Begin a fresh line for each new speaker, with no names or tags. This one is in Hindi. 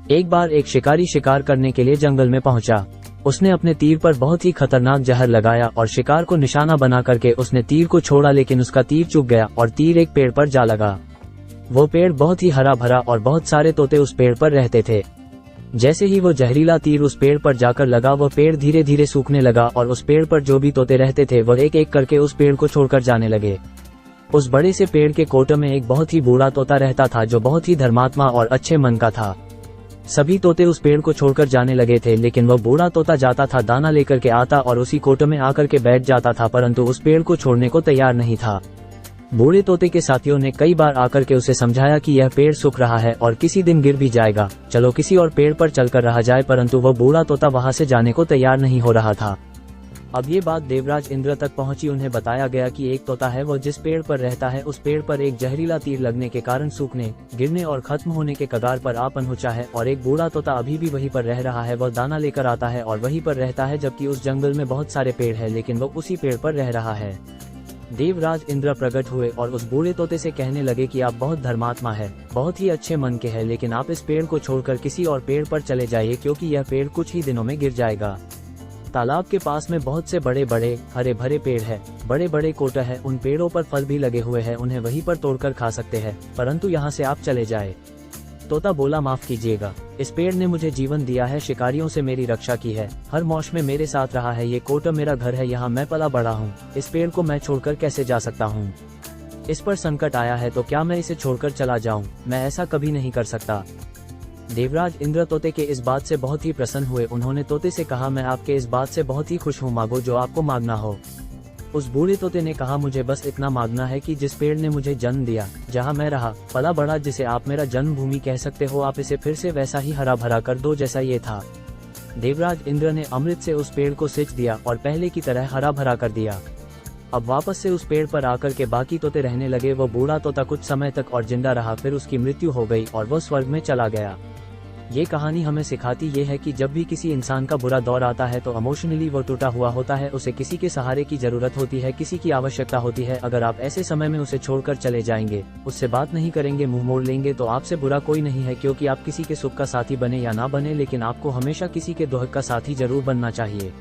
एक बार एक शिकारी शिकार करने के लिए जंगल में पहुंचा। उसने अपने तीर पर बहुत ही खतरनाक जहर लगाया और शिकार को निशाना बना करके उसने तीर को छोड़ा, लेकिन उसका तीर चूक गया और तीर एक पेड़ पर जा लगा। वो पेड़ बहुत ही हरा भरा और बहुत सारे तोते उस पेड़ पर रहते थे। जैसे ही वो जहरीला तीर उस पेड़ पर जाकर लगा, वह पेड़ धीरे धीरे सूखने लगा और उस पेड़ पर जो भी तोते रहते थे वह एक एक करके उस पेड़ को छोड़कर जाने लगे। उस बड़े से पेड़ के कोटे में एक बहुत ही बूढ़ा तोता रहता था जो बहुत ही धर्मात्मा और अच्छे मन का था। सभी तोते उस पेड़ को छोड़कर जाने लगे थे, लेकिन वह बूढ़ा तोता जाता था, दाना लेकर के आता और उसी कोटे में आकर के बैठ जाता था, परंतु उस पेड़ को छोड़ने को तैयार नहीं था। बूढ़े तोते के साथियों ने कई बार आकर के उसे समझाया कि यह पेड़ सूख रहा है और किसी दिन गिर भी जाएगा, चलो किसी और पेड़ पर चलकर रहा जाए, परंतु वह बूढ़ा तोता वहां से जाने को तैयार नहीं हो रहा था। अब ये बात देवराज इंद्र तक पहुंची। उन्हें बताया गया कि एक तोता है, वो जिस पेड़ पर रहता है उस पेड़ पर एक जहरीला तीर लगने के कारण सूखने, गिरने और खत्म होने के कगार पर आ पहुंचा है, और एक बूढ़ा तोता अभी भी वहीं पर रह रहा है। वह दाना लेकर आता है और वहीं पर रहता है, जबकि उस जंगल में बहुत सारे पेड़ है, लेकिन वह उसी पेड़ पर रह रहा है। देवराज इंद्र प्रकट हुए और उस बूढ़े तोते से कहने लगे कि आप बहुत धर्मात्मा है, बहुत ही अच्छे मन के हैं, लेकिन आप इस पेड़ को छोड़कर किसी और पेड़ पर चले जाइए, क्योंकि यह पेड़ कुछ ही दिनों में गिर जाएगा। तालाब के पास में बहुत से बड़े बड़े हरे भरे पेड़ है, बड़े बड़े कोटा है, उन पेड़ों पर फल भी लगे हुए हैं, उन्हें वहीं पर तोड़कर खा सकते हैं, परंतु यहाँ से आप चले जाए। तोता बोला, माफ कीजिएगा, इस पेड़ ने मुझे जीवन दिया है, शिकारियों से मेरी रक्षा की है, हर मौसम में मेरे साथ रहा है, ये कोटा मेरा घर है, यहाँ मैं पला बड़ा हूँ, इस पेड़ को मैं छोड़कर कैसे जा सकता हूँ? इस पर संकट आया है तो क्या मैं इसे छोड़कर चला जाऊँ? मैं ऐसा कभी नहीं कर सकता। देवराज इंद्र तोते के इस बात से बहुत ही प्रसन्न हुए। उन्होंने तोते से कहा, मैं आपके इस बात से बहुत ही खुश हूँ, मांगो जो आपको मांगना हो। उस बूढ़े तोते ने कहा, मुझे बस इतना मांगना है कि जिस पेड़ ने मुझे जन्म दिया, जहाँ मैं रहा पला बड़ा, जिसे आप मेरा जन्मभूमि कह सकते हो, आप इसे फिर से वैसा ही हरा भरा कर दो जैसा ये था। देवराज इंद्र ने अमृत से उस पेड़ को सिंच दिया और पहले की तरह हरा भरा कर दिया। अब वापस से उस पेड़ पर आकर के बाकी तोते रहने लगे। वो बूढ़ा तोता कुछ समय तक और जिंदा रहा, फिर उसकी मृत्यु हो गई और वह स्वर्ग में चला गया। ये कहानी हमें सिखाती ये है कि जब भी किसी इंसान का बुरा दौर आता है तो इमोशनली वो टूटा हुआ होता है, उसे किसी के सहारे की जरूरत होती है, किसी की आवश्यकता होती है। अगर आप ऐसे समय में उसे छोड़कर चले जाएंगे, उससे बात नहीं करेंगे, मुंह मोड़ लेंगे, तो आपसे बुरा कोई नहीं है, क्योंकि आप किसी के सुख का साथी बने या ना बने, लेकिन आपको हमेशा किसी के दुख का साथी जरूर बनना चाहिए।